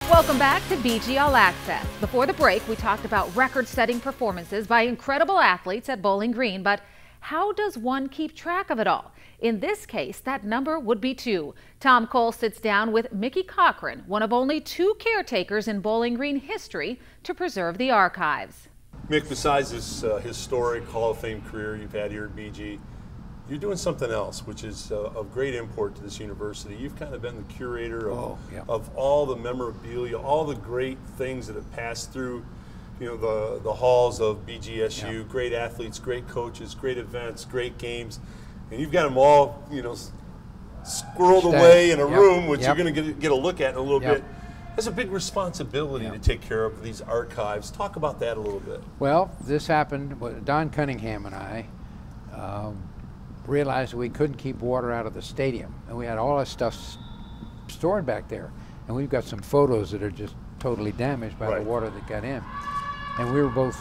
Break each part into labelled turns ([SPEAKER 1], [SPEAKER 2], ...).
[SPEAKER 1] Welcome back to BG All Access. Before the break, we talked about record-setting performances by incredible athletes at Bowling Green, but how does one keep track of it all? In this case, that number would be 2. Tom Cole sits down with Mickey Cochrane, one of only 2 caretakers in Bowling Green history to preserve the archives.
[SPEAKER 2] Mick, besides this historic Hall of Fame career you've had here at BG, you're doing something else, which is of great import to this university. You've kind of been the curator of all the memorabilia, all the great things that have passed through, you know, the halls of BGSU. Great athletes, great coaches, great events, great games, and you've got them all, you know, squirreled away in a room, which you're going to get a look at in a little bit. That's a big responsibility to take care of these archives. Talk about that a little bit.
[SPEAKER 3] Well, this happened. Don Cunningham and I realized we couldn't keep water out of the stadium, and we had all our stuff stored back there, and we've got some photos that are just totally damaged by the water that got in. And we were both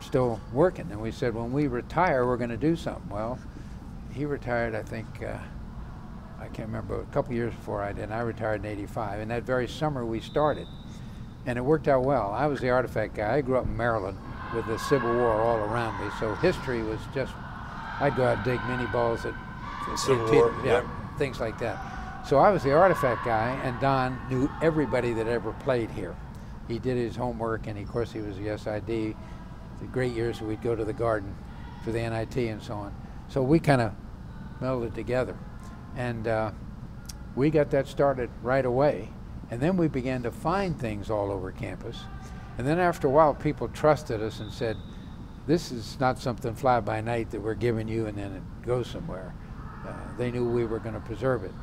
[SPEAKER 3] still working, and we said, when we retire, we're going to do something. Well, he retired, I think, I can't remember, a couple years before I did, and I retired in '85, and that very summer we started, and it worked out well. I was the artifact guy. I grew up in Maryland with the Civil War all around me, so history was just, I'd go out and dig mini balls at
[SPEAKER 2] Civil War,
[SPEAKER 3] things like that. So I was the artifact guy, and Don knew everybody that ever played here. He did his homework, and of course he was the SID. The great years we'd go to the Garden for the NIT and so on. So we kind of melded together, and we got that started right away. And then we began to find things all over campus. And then after a while, people trusted us and said, this is not something fly by night that we're giving you and then it goes somewhere. They knew we were going to preserve it.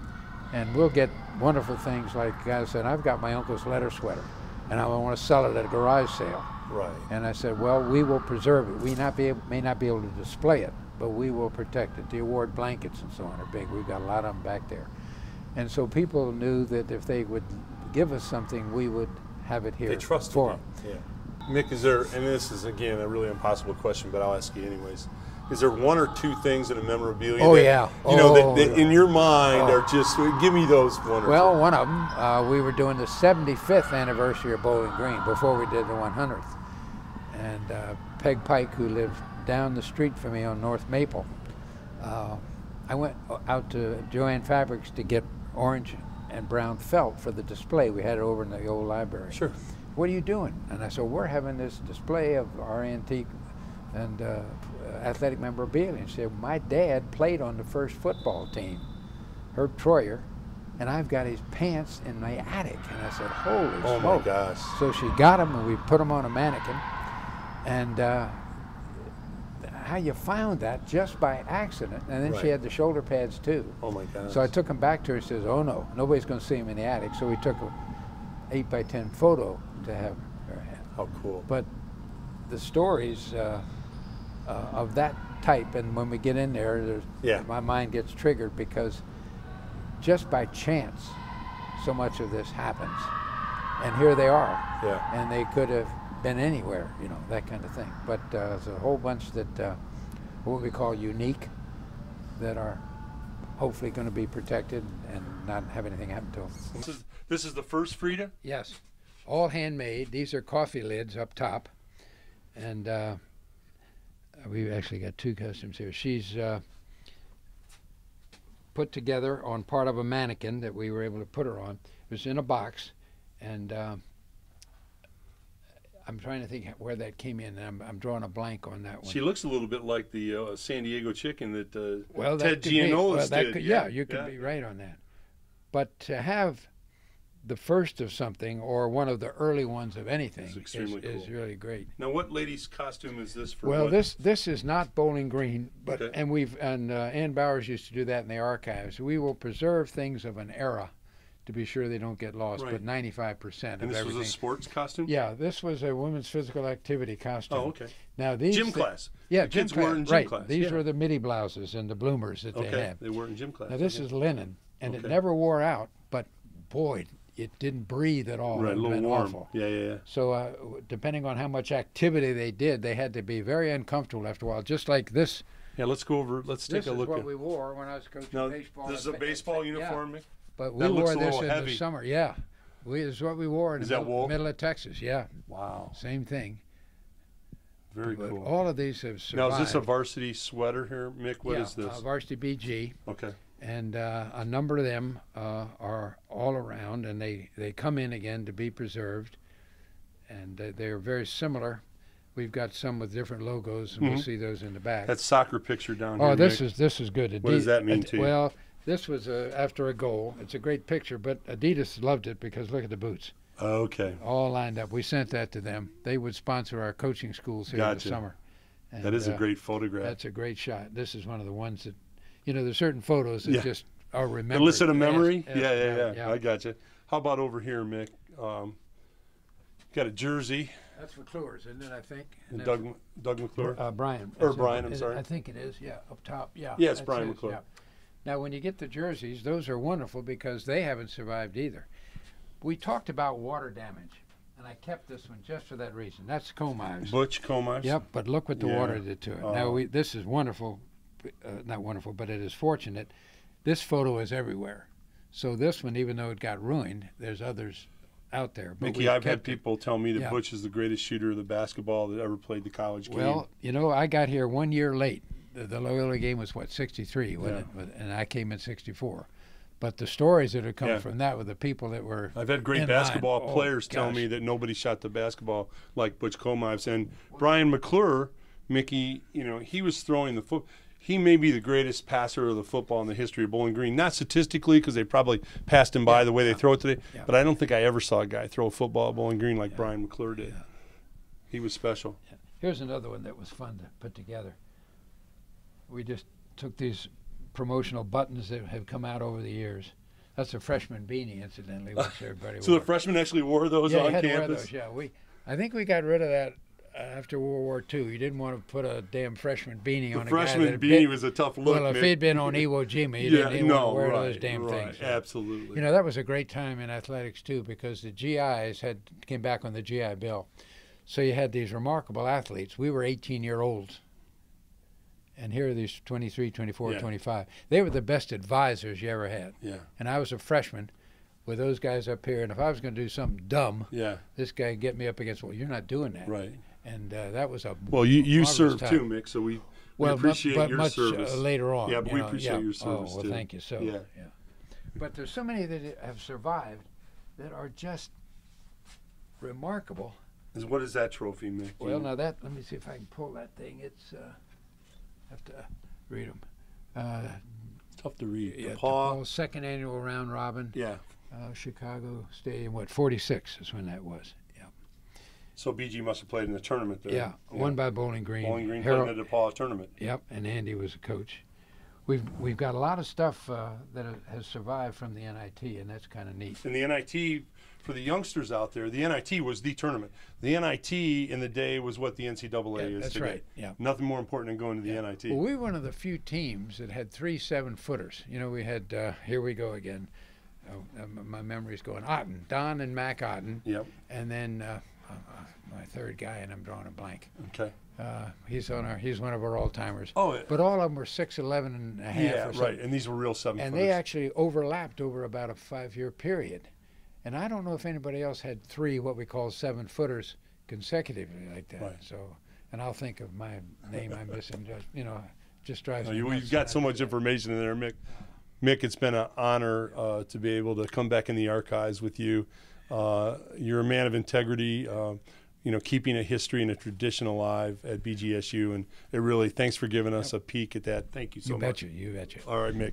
[SPEAKER 3] And we'll get wonderful things like, guys said, I've got my uncle's letter sweater and I want to sell it at a garage sale.
[SPEAKER 2] Right.
[SPEAKER 3] And I said, well, we will preserve it. We may not be able to display it, but we will protect it. The award blankets and so on are big. We've got a lot of them back there. And so people knew that if they would give us something, we would have it here.
[SPEAKER 2] They trusted
[SPEAKER 3] for
[SPEAKER 2] you.
[SPEAKER 3] them.
[SPEAKER 2] Yeah. Mick, is there, and this is again a really impossible question, but I'll ask you anyways. Is there 1 or 2 things in a memorabilia that, you know, that in your mind are just, give me those 1 or 2.
[SPEAKER 3] Well, one of them, we were doing the 75th anniversary of Bowling Green before we did the 100th. And Peg Pike, who lived down the street from me on North Maple, I went out to Joanne Fabrics to get orange and brown felt for the display. We had it over in the old library.
[SPEAKER 2] Sure.
[SPEAKER 3] What are you doing? And I said, we're having this display of our antique and athletic memorabilia. And she said, my dad played on the first football team, Herb Troyer, and I've got his pants in my attic. And I said, holy smoke.
[SPEAKER 2] Oh my gosh.
[SPEAKER 3] So she got them and we put them on a mannequin. And how you found that just by accident. And then she had the shoulder pads too.
[SPEAKER 2] Oh my gosh.
[SPEAKER 3] So I took them back to her and says, oh no, nobody's going to see them in the attic. So we took a 8x10 photo to have her have.
[SPEAKER 2] How cool.
[SPEAKER 3] But the stories of that type, and when we get in there, my mind gets triggered because just by chance, so much of this happens. And here they are.
[SPEAKER 2] Yeah.
[SPEAKER 3] And they could have been anywhere, you know, that kind of thing. But there's a whole bunch that, what we call unique, that are hopefully going to be protected and not have anything happen to them.
[SPEAKER 2] This is the first Frida?
[SPEAKER 3] Yes. All handmade. These are coffee lids up top. And we've actually got 2 costumes here. She's put together on part of a mannequin that we were able to put her on. It was in a box, and I'm trying to think where that came in, and I'm drawing a blank on that one.
[SPEAKER 2] She looks a little bit like the San Diego chicken that
[SPEAKER 3] Ted
[SPEAKER 2] Gianola did.
[SPEAKER 3] Yeah, you could be right on that. But to have the first of something or one of the early ones of anything is really great.
[SPEAKER 2] Now, what lady's costume is this for?
[SPEAKER 3] Well, this is not Bowling Green, but and Ann Bowers used to do that in the archives. We will preserve things of an era to be sure they don't get lost, but 95% of everything.
[SPEAKER 2] And this was a sports costume?
[SPEAKER 3] Yeah, this was a women's physical activity costume.
[SPEAKER 2] Oh, okay.
[SPEAKER 3] Now these
[SPEAKER 2] gym class.
[SPEAKER 3] Yeah,
[SPEAKER 2] the kids were in gym class.
[SPEAKER 3] These were the midi blouses and the bloomers that they had.
[SPEAKER 2] They were in gym class.
[SPEAKER 3] Now this is linen, and it never wore out, but boy, it didn't breathe at all.
[SPEAKER 2] Right, a little warm.
[SPEAKER 3] Awful.
[SPEAKER 2] Yeah.
[SPEAKER 3] So depending on how much activity they did, they had to be very uncomfortable after a while, just like this.
[SPEAKER 2] Yeah, let's go over, let's take a look.
[SPEAKER 3] This is what we wore when I was coaching baseball.
[SPEAKER 2] This is a baseball uniform?
[SPEAKER 3] But we wore this in the summer. Yeah. This is what we wore in
[SPEAKER 2] Is
[SPEAKER 3] the
[SPEAKER 2] that wool?
[SPEAKER 3] middle of Texas. Yeah.
[SPEAKER 2] Wow.
[SPEAKER 3] Same thing.
[SPEAKER 2] Very
[SPEAKER 3] But
[SPEAKER 2] cool.
[SPEAKER 3] all of these have survived.
[SPEAKER 2] Now, is this a varsity sweater here, Mick? What is this?
[SPEAKER 3] Varsity BG.
[SPEAKER 2] Okay.
[SPEAKER 3] And a number of them are all around, and they come in again to be preserved. And they're very similar. We've got some with different logos, and we'll see those in the back.
[SPEAKER 2] That soccer picture down here.
[SPEAKER 3] Oh, this
[SPEAKER 2] Mick.
[SPEAKER 3] is good.
[SPEAKER 2] What does that mean to you?
[SPEAKER 3] Well, this was after a goal. It's a great picture, but Adidas loved it because look at the boots.
[SPEAKER 2] Okay.
[SPEAKER 3] All lined up. We sent that to them. They would sponsor our coaching schools here in the summer. And,
[SPEAKER 2] that is a great photograph.
[SPEAKER 3] That's a great shot. This is one of the ones that, there's certain photos that just are remembered.
[SPEAKER 2] Elicit a memory?
[SPEAKER 3] Yes,
[SPEAKER 2] Yeah. I got you. How about over here, Mick? Got a jersey.
[SPEAKER 3] That's McClure's, isn't it, I think?
[SPEAKER 2] And Doug McClure?
[SPEAKER 3] Brian.
[SPEAKER 2] Brian, I'm sorry.
[SPEAKER 3] I think it is, up top, yeah.
[SPEAKER 2] Yeah, it's Brian McClure.
[SPEAKER 3] Yeah. Now, when you get the jerseys, those are wonderful because they haven't survived either. We talked about water damage, and I kept this one just for that reason. That's comb knives.
[SPEAKER 2] Butch comb knives?
[SPEAKER 3] Yep, but look what the water did to it. Now, this is wonderful, not wonderful, but it is fortunate. This photo is everywhere. So this one, even though it got ruined, there's others out there. But
[SPEAKER 2] Mickey, I've had people tell me that Butch is the greatest shooter of the basketball that ever played the college game.
[SPEAKER 3] Well, I got here 1 year late. The Loyola game was, 63, wasn't it? And I came in 64. But the stories that have come from that were the people that were
[SPEAKER 2] I've had great basketball players tell me that nobody shot the basketball like Butch comb knives. And Brian McClure, Mickey, he was throwing the foot. He may be the greatest passer of the football in the history of Bowling Green. Not statistically, because they probably passed him by the way they throw it today. Yeah. But I don't think I ever saw a guy throw a football at Bowling Green like Brian McClure did. Yeah. He was special.
[SPEAKER 3] Yeah. Here's another one that was fun to put together. We just took these promotional buttons that have come out over the years. That's a freshman beanie, incidentally, which everybody
[SPEAKER 2] So
[SPEAKER 3] wore.
[SPEAKER 2] The freshmen actually wore those on
[SPEAKER 3] campus?
[SPEAKER 2] Wear
[SPEAKER 3] those, yeah. I think we got rid of that after World War II. You didn't want to put a damn freshman beanie on a guy.
[SPEAKER 2] The freshman beanie was a tough look.
[SPEAKER 3] Well, if he'd been on Iwo Jima, you didn't want to wear those damn things. So,
[SPEAKER 2] absolutely.
[SPEAKER 3] That was a great time in athletics, too, because the GIs came back on the GI Bill. So you had these remarkable athletes. We were 18-year-olds. And here are these 23, 24, 25. They were the best advisors you ever had.
[SPEAKER 2] Yeah.
[SPEAKER 3] And I was a freshman with those guys up here. And if I was going to do something dumb, this guy would get me up against, you're not doing that.
[SPEAKER 2] Right.
[SPEAKER 3] And that was a
[SPEAKER 2] you served too, Mick, so we appreciate
[SPEAKER 3] but
[SPEAKER 2] your
[SPEAKER 3] much
[SPEAKER 2] service.
[SPEAKER 3] Later on.
[SPEAKER 2] Yeah, but we appreciate your service
[SPEAKER 3] too.
[SPEAKER 2] too.
[SPEAKER 3] Thank you. So, But there's so many that have survived that are just remarkable.
[SPEAKER 2] What is that trophy, Mick?
[SPEAKER 3] Well, now let me see if I can pull that thing. It's, have to read them.
[SPEAKER 2] It's tough to read.
[SPEAKER 3] Yeah, DePaul second annual round robin.
[SPEAKER 2] Yeah.
[SPEAKER 3] Chicago Stadium, 46 is when that was. Yeah.
[SPEAKER 2] So BG must have played in the tournament there.
[SPEAKER 3] Yeah, won by Bowling Green.
[SPEAKER 2] Bowling Green played in the DePaul tournament.
[SPEAKER 3] Yep, and Andy was a coach. We've got a lot of stuff that has survived from the NIT, and that's kind of neat.
[SPEAKER 2] And the NIT, for the youngsters out there, the NIT was the tournament. The NIT in the day was what the NCAA is
[SPEAKER 3] that's
[SPEAKER 2] today.
[SPEAKER 3] Right. Yeah.
[SPEAKER 2] Nothing more important than going to the NIT.
[SPEAKER 3] Well, we were one of the few teams that had 3 7-footers. We had, here we go again. My memory's going. Otten, Don and Mac Otten.
[SPEAKER 2] Yep.
[SPEAKER 3] And then my third guy, and I'm drawing a blank.
[SPEAKER 2] Okay.
[SPEAKER 3] He's one of our all-timers.
[SPEAKER 2] Oh,
[SPEAKER 3] but all of them were 6'11" and a half.
[SPEAKER 2] Yeah,
[SPEAKER 3] or something.
[SPEAKER 2] right. And these were real 7-footers.
[SPEAKER 3] And they actually overlapped over about a 5-year period. And I don't know if anybody else had 3 what we call 7-footers consecutively like that.
[SPEAKER 2] Right.
[SPEAKER 3] So, and I'll think of my name I'm missing. Just drives me
[SPEAKER 2] nuts. You've got so much information in there, Mick. Mick, it's been an honor to be able to come back in the archives with you. You're a man of integrity, keeping a history and a tradition alive at BGSU. And it really, thanks for giving us a peek at that. Thank you so much.
[SPEAKER 3] You betcha.
[SPEAKER 2] All right, Mick.